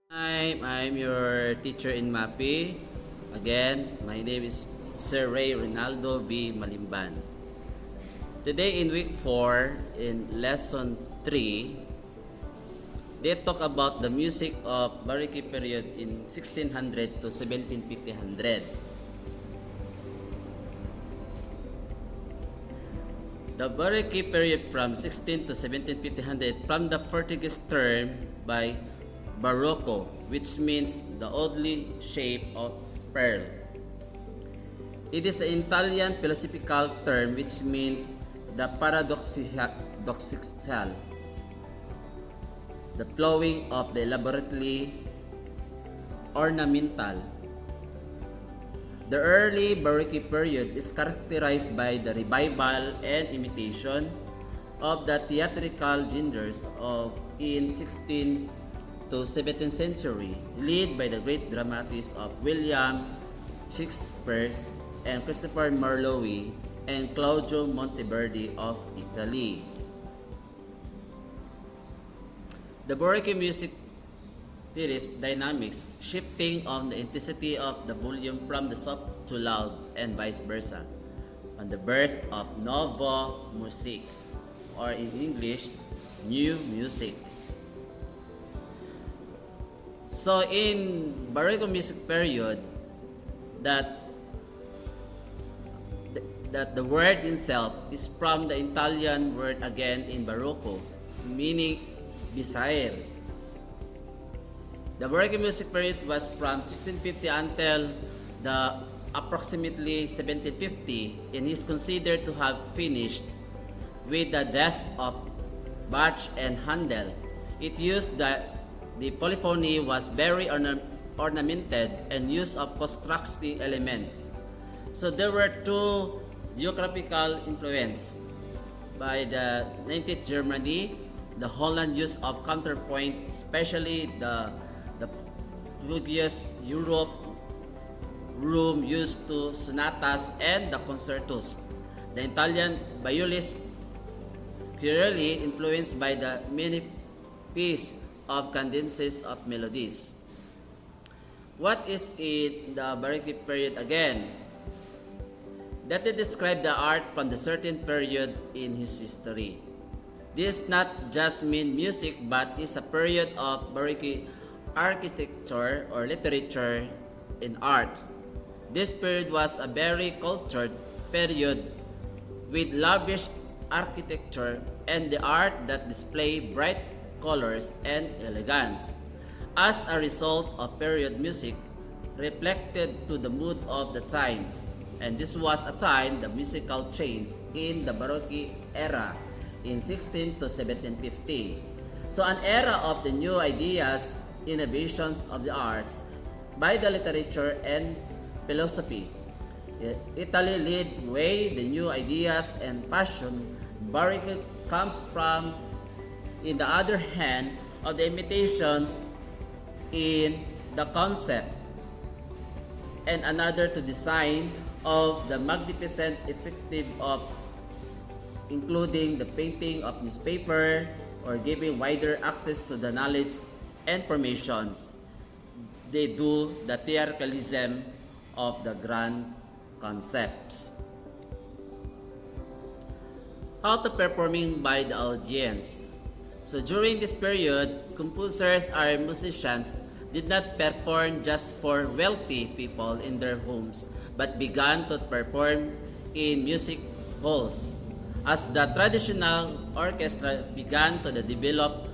Hi, I'm your teacher in Mapeh. Again, my name is Sir Ray Rinaldo V. Malimban. Today in week 4, in lesson 3, they talk about the music of Baroque period in 1600 to 1750. The Baroque period from 16 to 1750 from the Portuguese term by Barroco, which means the oddly shape of pearl. It is an Italian philosophical term which means the paradoxical, the flowing of the elaborately ornamental. The early Baroque period is characterized by the revival and imitation of the theatrical genres of in 16th to 17th century, led by the great dramatists of William Shakespeare and Christopher Marlowe and Claudio Monteverdi of Italy. The Baroque music theories dynamics shifting on the intensity of the volume from the soft to loud and vice versa on the burst of novo music, or in English, new music. So in Baroque music period, that the word itself is from the Italian word again in Barocco, meaning desire. The Baroque music period was from 1650 until the approximately 1750 and is considered to have finished with the death of Bach and Handel. It used the polyphony was very ornamented and use of constructive elements. So there were two geographical influence by the 19th Germany, the Holland use of counterpoint, especially the previous Europe room used to sonatas and the concertos. The Italian violist clearly influenced by the many pieces of cadences of melodies. What is it the Baroque period again? That they describe the art from the certain period in his history. This not just mean music but is a period of Baroque architecture or literature in art. This period was a very cultured period with lavish architecture and the art that display bright colors and elegance. As a result of period music reflected to the mood of the times, and this was a time the musical change in the Baroque era in 16 to 1750. So an era of the new ideas, innovations of the arts by the literature and philosophy. Italy led way the new ideas and passion. Baroque comes from, in the other hand, of the imitations in the concept and another to design of the magnificent effective of including the painting of newspaper or giving wider access to the knowledge and formations. They do the theatricalism of the grand concepts. How to performing by the audience. So during this period, composers or musicians did not perform just for wealthy people in their homes, but began to perform in music halls. As the traditional orchestra began to develop,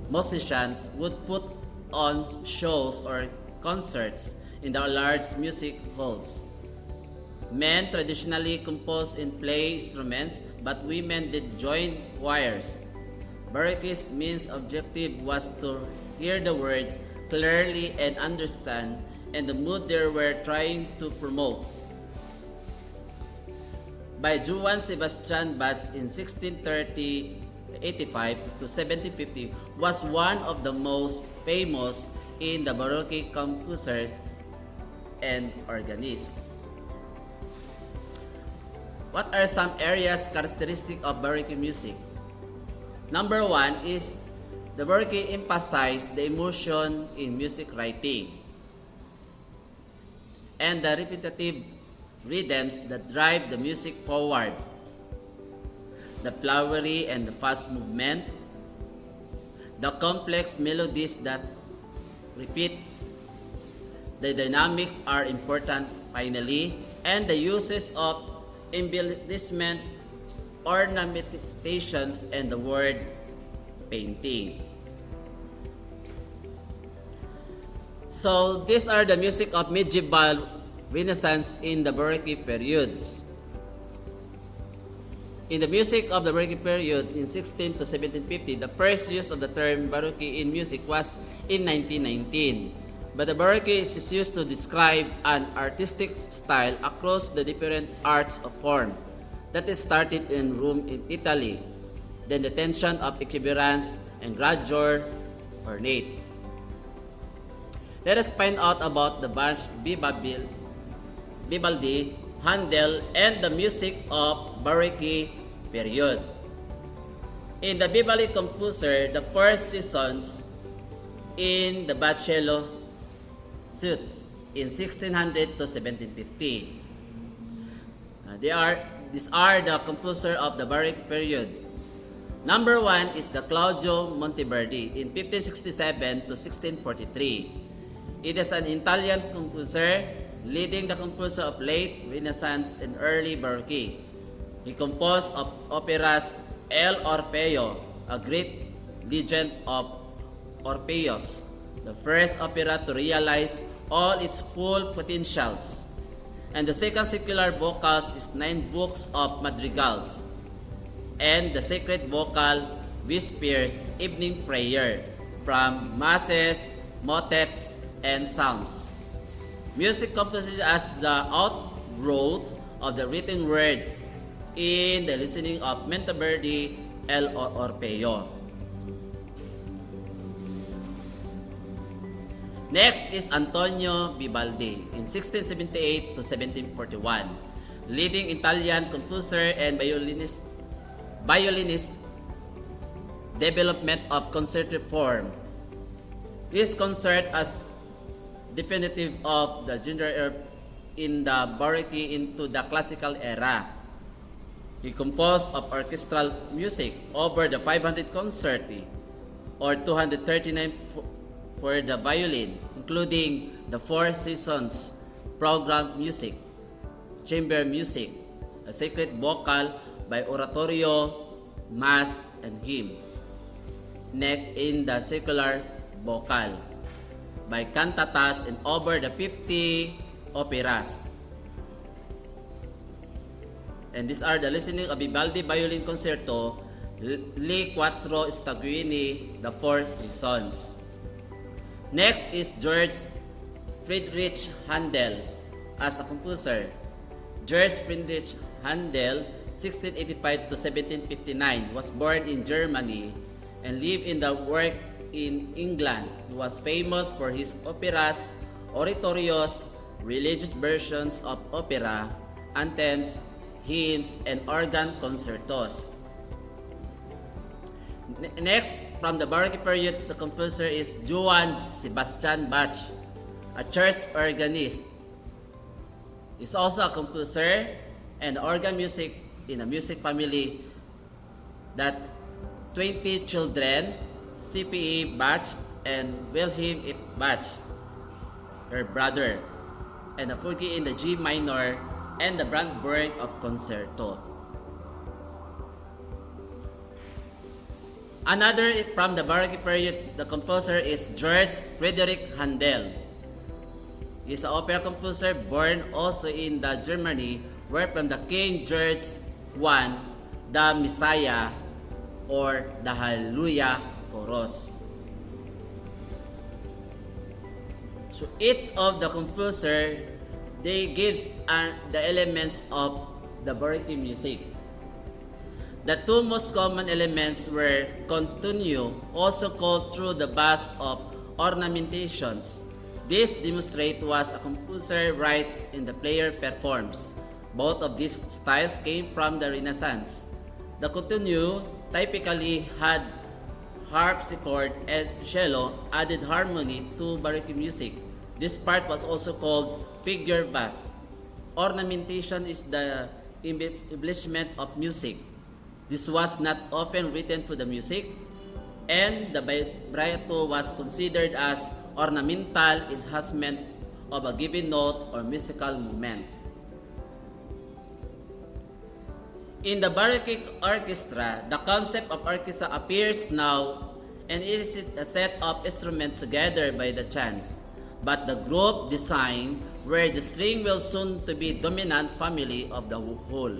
musicians would put on shows or concerts in the large music halls. Men traditionally composed and play instruments, but women did join choirs. Baroque's main objective was to hear the words clearly and understand and the mood they were trying to promote. By Johann Sebastian Bach in 1685 to 1750 was one of the most famous in the Baroque composers and organists. What are some areas characteristic of Baroque music? Number one is The Baroque emphasized the emotion in music writing and the repetitive rhythms that drive the music forward. The flowery and the fast movement, the complex melodies that repeat, the dynamics are important finally, and the uses of embellishment, ornamentations, and the word painting. So these are the music of medieval Renaissance in the Baroque periods. In the music of the Baroque period in 16 to 1750, the first use of the term Baroque in music was in 1919. But the Baroque is used to describe an artistic style across the different arts of form that is started in Rome in Italy, then the tension of exuberance and grandeur ornate. Let us find out about the Bach, Vivaldi, Handel, and the music of Baroque period. In the Vivaldi composer, the first seasons in the Bachelor suits in 1600 to 1750. These are the composer of the Baroque period. Number 1 is the Claudio Monteverdi in 1567 to 1643. It is an Italian composer, leading the composer of late Renaissance and early Baroque. He composed of operas El Orfeo, a great legend of Orpheus, the first opera to realize all its full potentials. And the second secular vocals is 9 books of madrigals, and the sacred vocal Vespers evening prayer from masses, motets, and psalms. Music composition as the outgrowth of the written words in the listening of Monteverdi El Orfeo. Next is Antonio Vivaldi in 1678 to 1741, leading Italian composer and violinist. Development of concerto form. His concert as definitive of the genre in the Baroque into the classical era. He composed of orchestral music over the 500 concerti or 239 for the violin, including the 4 seasons, program music, chamber music, a sacred vocal by oratorio, mass, and hymn. Next in the secular vocal by cantatas and over the 50 operas. And these are the listening of Vivaldi Violin Concerto, Le Quattro Stagioni, the 4 seasons. Next is George Freidrich Handel as a composer. George Friedrich Handel, 1685 to 1759, was born in Germany and lived in the work in England. He was famous for his operas, oratorios, religious versions of opera, anthems, hymns, and organ concertos. Next, from the Baroque period, the composer is Johann Sebastian Bach, a church organist. He is also a composer and organ music in a music family that 20 children, C.P.E. Bach and Wilhelm F. Bach, her brother, and a Fugue in the G minor and the Brandenburg of Concerto. Another from the Baroque period, the composer is George Freidrich Handel. He is an opera composer born also in the Germany, where from the King George I, the Messiah or the Hallelujah chorus. So each of the composer, they gives the elements of the Baroque music. The 2 most common elements were continue, also called through the bass of ornamentations. This demonstrate was a composer writes and the player performs. Both of these styles came from the Renaissance. The continue typically had harpsichord, and cello added harmony to Baroque music. This part was also called figure bass. Ornamentation is the embellishment of music. This was not often written to the music, and the vibrato was considered as ornamental enhancement of a given note or musical movement. In the Baroque orchestra, the concept of orchestra appears now, and it is a set of instruments together by the chants, but the group design where the string will soon to be dominant family of the whole.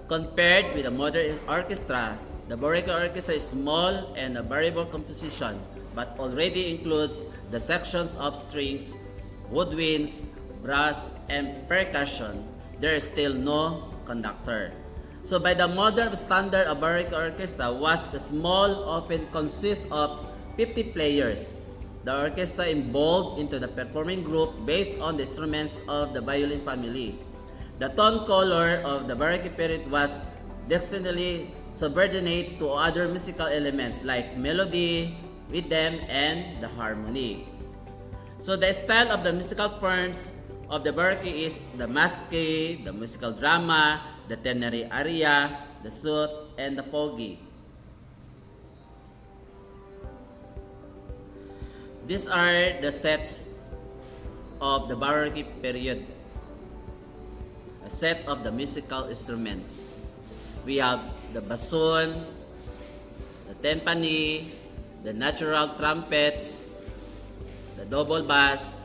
Compared with the modern orchestra, the Baroque orchestra is small and a variable composition, but already includes the sections of strings, woodwinds, brass, and percussion. There is still no conductor. So by the modern standard, a Baroque orchestra was small, often consists of 50 players. The orchestra evolved into the performing group based on the instruments of the violin family. The tone color of the Baroque period was distinctly subordinate to other musical elements like melody, rhythm, and the harmony. So the style of the musical forms of the Baroque is the masque, the musical drama, the ternary aria, the suite, and the fugue. These are the sets of the Baroque period, a set of the musical instruments. We have the bassoon, the timpani, the natural trumpets, the double bass,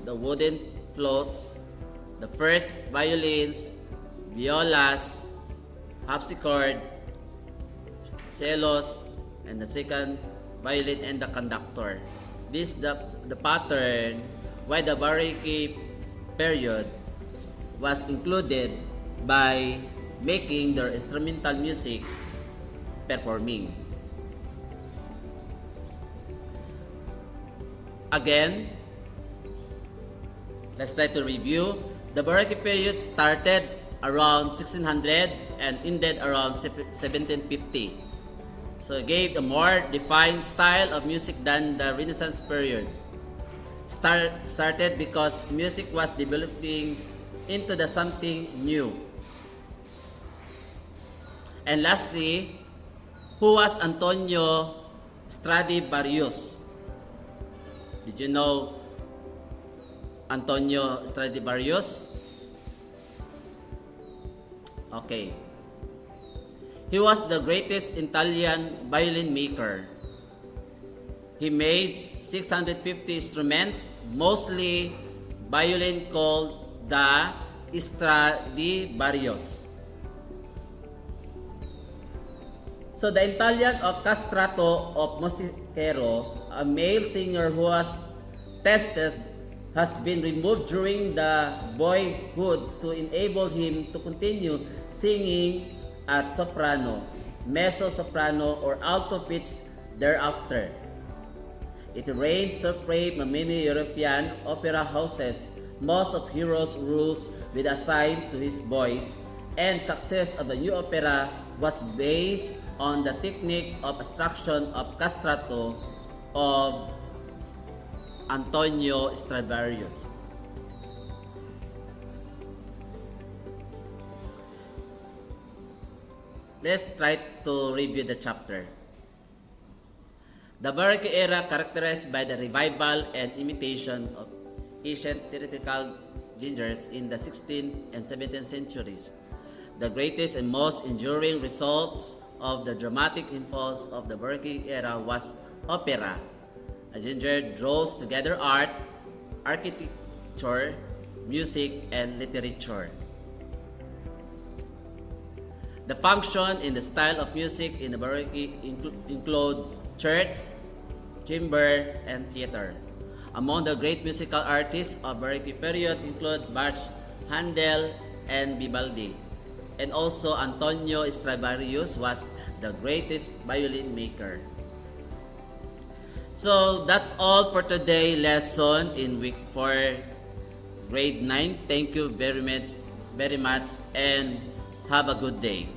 the wooden flutes, the first violins, violas, harpsichord, cellos, and the second violin and the conductor. This is the pattern why the Baroque period was included by making their instrumental music performing. Again, let's try to review. The Baroque period started around 1600 and ended around 1750. So it gave a more defined style of music than the Renaissance period. Started because music was developing into the something new. And lastly, who was Antonio Stradivarius? Did you know Antonio Stradivarius? Okay. He was the greatest Italian violin maker. He made 650 instruments, mostly violin called the Stradivarius. So the Italian orchestrato of Musicero, a male singer who was tested, has been removed during the boyhood to enable him to continue singing at soprano, mezzo-soprano, or alto pitch thereafter. It reigned supreme in many European opera houses. Most of Hero's rules were assigned to his voice, and success of the new opera was based on the technique of extraction of castrato of Antonio Stradivarius. Let's try to review the chapter. The Baroque era characterized by the revival and imitation of ancient theatrical genres in the 16th and 17th centuries. The greatest and most enduring results of the dramatic impulse of the Baroque era was opera. A genre draws together art, architecture, music, and literature. The function in the style of music in the Baroque include church, chamber, and theater. Among the great musical artists of Baroque period include Freidrich Handel and Vivaldi. And also Antonio Stradivarius was the greatest violin maker. So that's all for today's lesson in week 4, grade 9. Thank you very much and have a good day.